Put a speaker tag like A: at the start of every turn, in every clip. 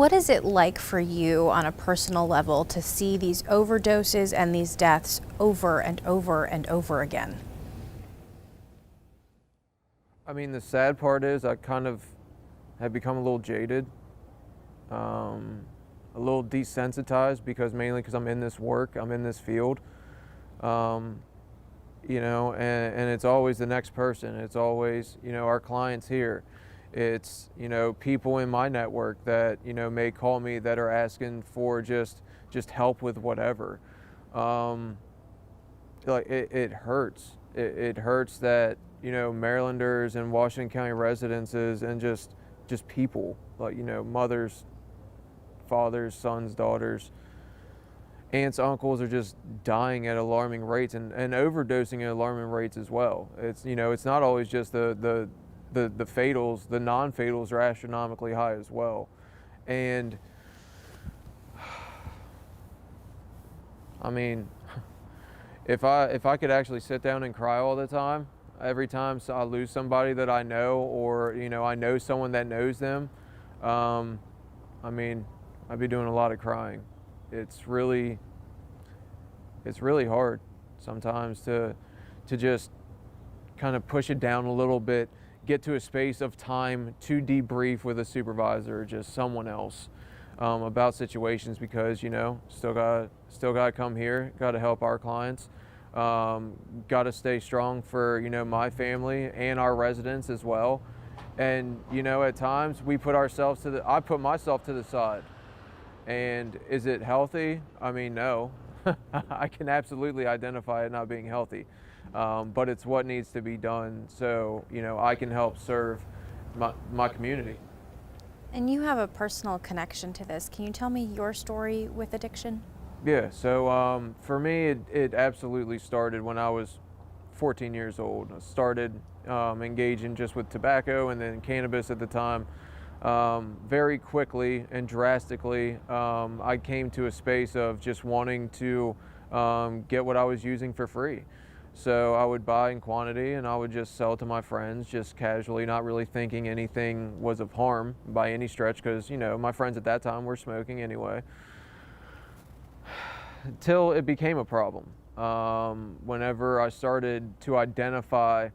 A: What is it like for you on a personal level to see these overdoses and these deaths over and over and over again?
B: I mean, the sad part is I kind of have become a little jaded, a little desensitized mainly because I'm in this work, I'm in this field, um, and it's always the next person. It's always, our clients here. It's, people in my network that, may call me that are asking for just help with whatever. Um, it hurts. It hurts that, Marylanders and Washington County residences and just people like, mothers, fathers, sons, daughters, aunts, uncles are just dying at alarming rates and overdosing at alarming rates as well. It's, it's not always just the fatals, the non-fatals are astronomically high as well. And I mean, if I could actually sit down and cry all the time, every time I lose somebody that I know, or I know someone that knows them, I mean, I'd be doing a lot of crying. It's really hard sometimes to just kind of push it down a little bit, get to a space of time to debrief with a supervisor or just someone else about situations, because still got to come here, got to help our clients, got to stay strong for my family and our residents as well. And at times I put myself to the side. And is it healthy? I mean, no. I can absolutely identify it not being healthy, but it's what needs to be done so I can help serve my community.
A: And you have a personal connection to this. Can you tell me your story with addiction?
B: Yeah, so for me, it absolutely started when I was 14 years old. I started engaging just with tobacco and then cannabis at the time. Very quickly and drastically, I came to a space of just wanting to get what I was using for free. So I would buy in quantity and I would just sell to my friends just casually, not really thinking anything was of harm by any stretch, because my friends at that time were smoking anyway. Till it became a problem. Whenever I started to identify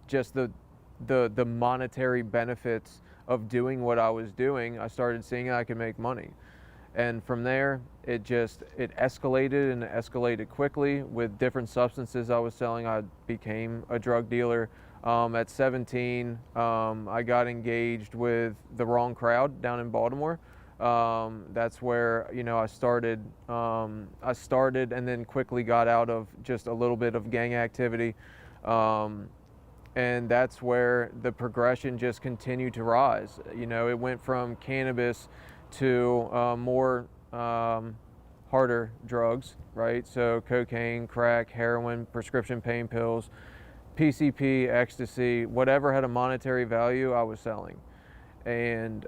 B: just the monetary benefits of doing what I was doing, I started seeing I could make money. And from there, it escalated, and it escalated quickly with different substances I was selling. I became a drug dealer. At 17, I got engaged with the wrong crowd down in Baltimore. That's where I started. I started and then quickly got out of just a little bit of gang activity. And that's where the progression just continued to rise. It went from cannabis to more harder drugs, right? So cocaine, crack, heroin, prescription pain pills, PCP, ecstasy, whatever had a monetary value, I was selling. And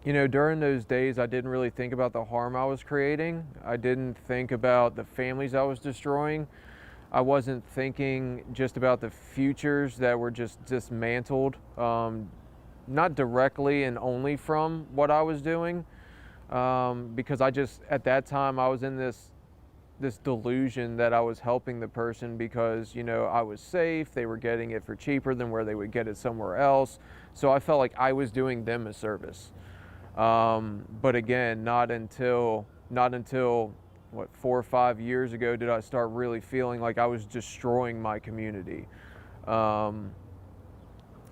B: during those days, I didn't really think about the harm I was creating. I didn't think about the families I was destroying. I wasn't thinking just about the futures that were just dismantled, not directly and only from what I was doing, because at that time I was in this delusion that I was helping the person because I was safe. They were getting it for cheaper than where they would get it somewhere else. So I felt like I was doing them a service. But again, not until 4 or 5 years ago did I start really feeling like I was destroying my community.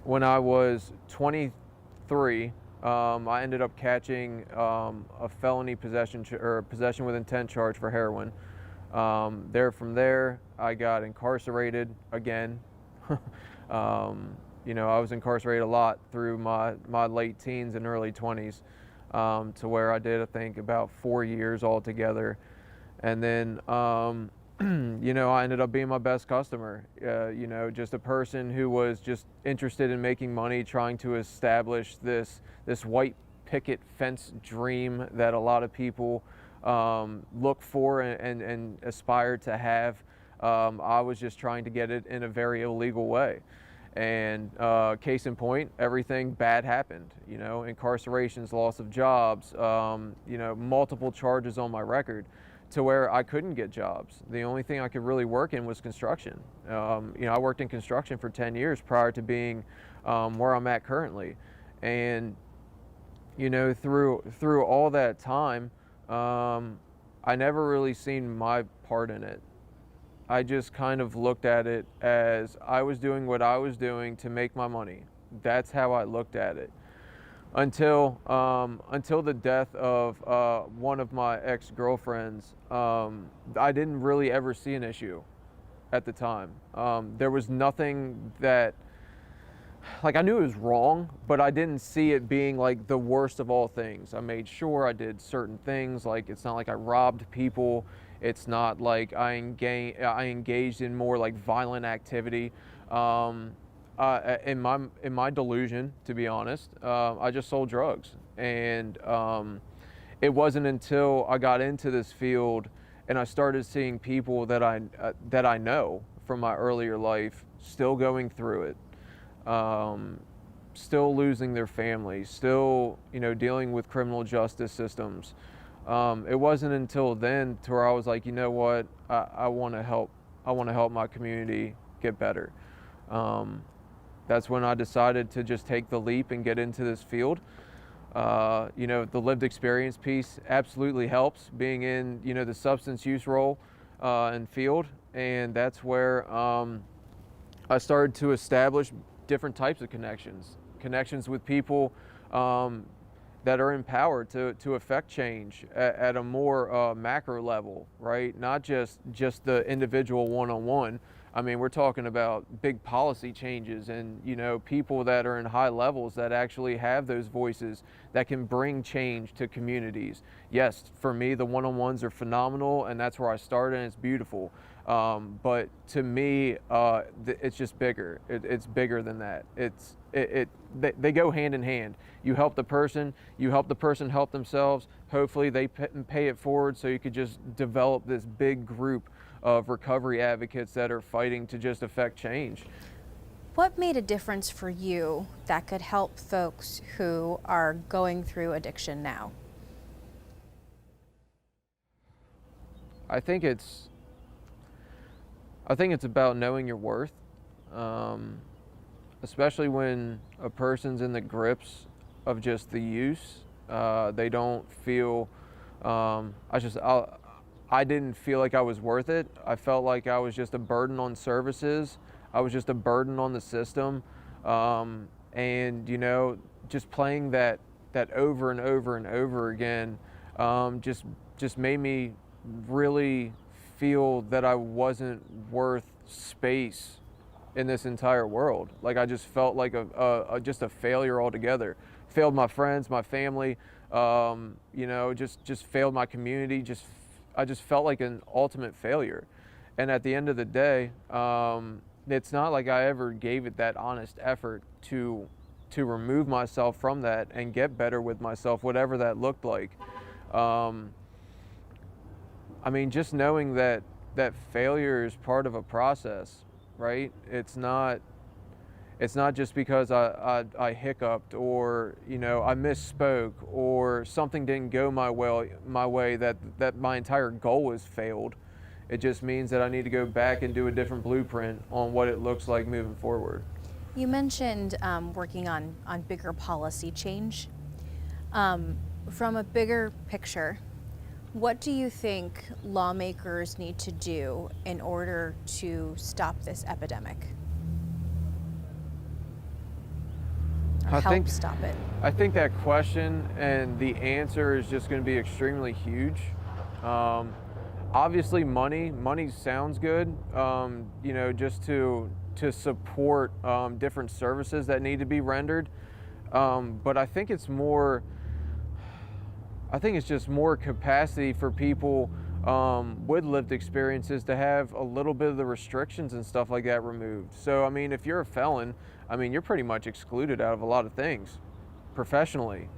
B: When I was 23, I ended up catching a felony possession possession with intent charge for heroin. From there, I got incarcerated again. I was incarcerated a lot through my late teens and early 20s, to where I did, I think, about 4 years altogether. And then, I ended up being my best customer, just a person who was just interested in making money, trying to establish this white picket fence dream that a lot of people look for and aspire to have. I was just trying to get it in a very illegal way. And case in point, everything bad happened, incarcerations, loss of jobs, multiple charges on my record, to where I couldn't get jobs. The only thing I could really work in was construction. I worked in construction for 10 years prior to being where I'm at currently. And, through all that time, I never really seen my part in it. I just kind of looked at it as I was doing what I was doing to make my money. That's how I looked at it. Until the death of one of my ex-girlfriends, I didn't really ever see an issue at the time. There was nothing that, I knew it was wrong, but I didn't see it being like the worst of all things. I made sure I did certain things, like it's not like I robbed people. It's not like I engaged in more like violent activity. In my delusion, to be honest, I just sold drugs. And it wasn't until I got into this field and I started seeing people that I know from my earlier life still going through it, still losing their families, still dealing with criminal justice systems. It wasn't until then to where I was like, you know what, I want to help. I want to help my community get better. That's when I decided to just take the leap and get into this field. The lived experience piece absolutely helps, being in the substance use role and field, and that's where I started to establish different types of connections with people that are empowered to affect change at a more macro level, right? Not just the individual one-on-one. I mean, we're talking about big policy changes and, people that are in high levels that actually have those voices that can bring change to communities. Yes, for me, the one-on-ones are phenomenal, and that's where I started, and it's beautiful. But to me, it's just bigger. It's bigger than that. They go hand in hand. You help the person help themselves. Hopefully they pay it forward, so you could just develop this big group of recovery advocates that are fighting to just affect change.
A: What made a difference for you that could help folks who are going through addiction now?
B: I think it's about knowing your worth, especially when a person's in the grips of just the use. They don't feel, I didn't feel like I was worth it. I felt like I was just a burden on services. I was just a burden on the system. And, just playing that over and over and over again just made me really feel that I wasn't worth space in this entire world. Like I just felt like just a failure altogether. Failed my friends, my family, just failed my community. I just felt like an ultimate failure. And at the end of the day, it's not like I ever gave it that honest effort to remove myself from that and get better with myself, whatever that looked like. Just knowing that failure is part of a process, right? It's not just because I hiccuped or I misspoke or something didn't go my way that my entire goal has failed. It just means that I need to go back and do a different blueprint on what it looks like moving forward.
A: You mentioned working on bigger policy change. From a bigger picture, what do you think lawmakers need to do in order to stop this epidemic? Stop it?
B: I think that question and the answer is just going to be extremely huge. Obviously, money sounds good, just to support different services that need to be rendered. But I think it's just more capacity for people with lived experiences to have a little bit of the restrictions and stuff like that removed. So, if you're a felon, you're pretty much excluded out of a lot of things professionally.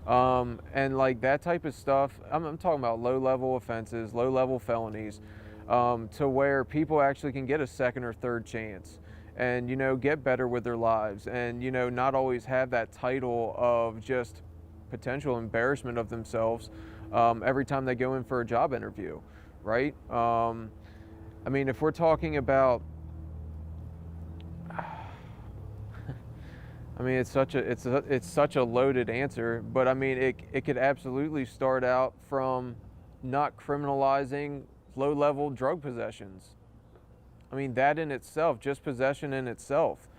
B: And like that type of stuff, I'm talking about low-level offenses, low-level felonies, to where people actually can get a second or third chance. and, get better with their lives, and, not always have that title of just potential embarrassment of themselves every time they go in for a job interview, right? I mean, if we're talking about, I mean, it's such a loaded answer, but I mean, it could absolutely start out from not criminalizing low-level drug possessions. I mean, that in itself, just possession in itself,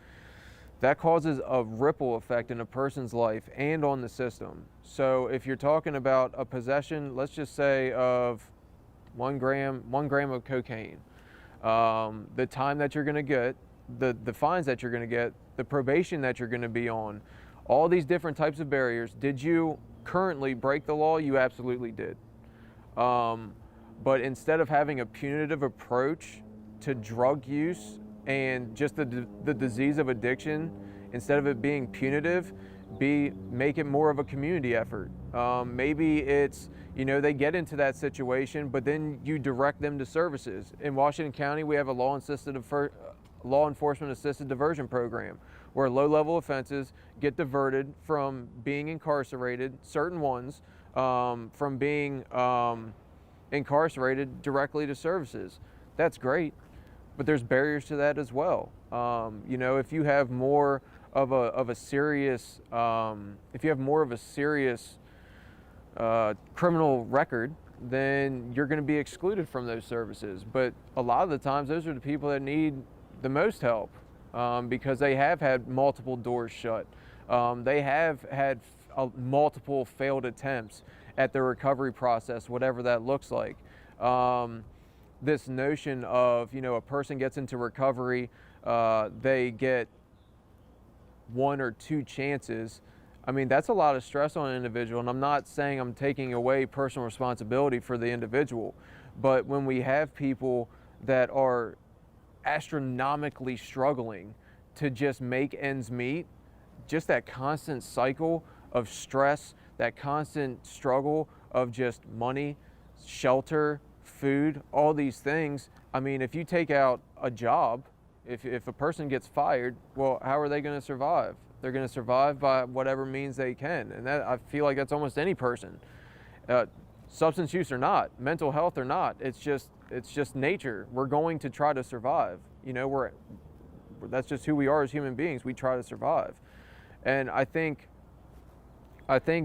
B: that causes a ripple effect in a person's life and on the system. So if you're talking about a possession, let's just say of 1 gram of cocaine, the time that you're going to get, the fines that you're going to get, the probation that you're going to be on, all these different types of barriers. Did you currently break the law? You absolutely did. But instead of having a punitive approach to drug use and just the disease of addiction, instead of it being punitive, make it more of a community effort. Maybe it's, they get into that situation, but then you direct them to services. In Washington County, we have a law enforcement assisted diversion program where low-level offenses get diverted from being incarcerated, certain ones, from being incarcerated directly to services. That's great, but there's barriers to that as well. If you have more of a serious criminal record, then you're going to be excluded from those services. But a lot of the times, those are the people that need the most help, because they have had multiple doors shut. They have had multiple failed attempts at the recovery process, whatever that looks like. This notion of, a person gets into recovery, they get 1 or 2 chances. I mean, that's a lot of stress on an individual, and I'm not saying I'm taking away personal responsibility for the individual, but when we have people that are astronomically struggling to just make ends meet, just that constant cycle of stress, that constant struggle of just money, shelter, food, all these things. I mean, if you take out a job, if a person gets fired, well, how are they going to survive? They're going to survive by whatever means they can. And that, I feel like that's almost any person, substance use or not, mental health or not. It's just nature. We're going to try to survive. That's just who we are as human beings. We try to survive. And I think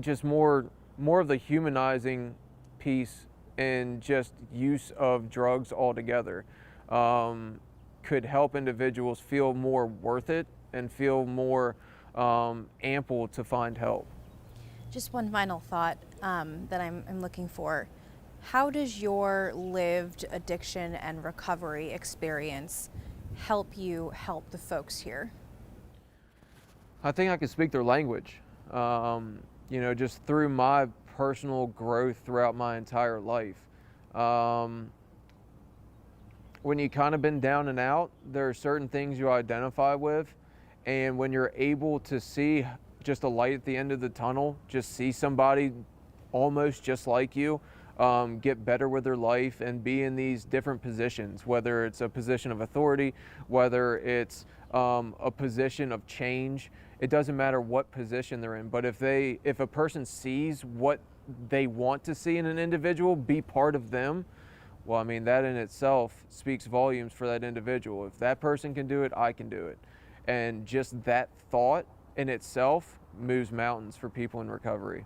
B: just more of the humanizing piece and just use of drugs altogether could help individuals feel more worth it and feel more ample to find help.
A: Just one final thought that I'm looking for. How does your lived addiction and recovery experience help you help the folks here?
B: I think I can speak their language. Just through my personal growth throughout my entire life. When you kind of been down and out, there are certain things you identify with, and when you're able to see just a light at the end of the tunnel, just see somebody almost just like you, get better with their life and be in these different positions, whether it's a position of authority, whether it's a position of change. It doesn't matter what position they're in, but if a person sees what they want to see in an individual, be part of them, well, I mean, that in itself speaks volumes for that individual. If that person can do it, I can do it. And just that thought in itself moves mountains for people in recovery.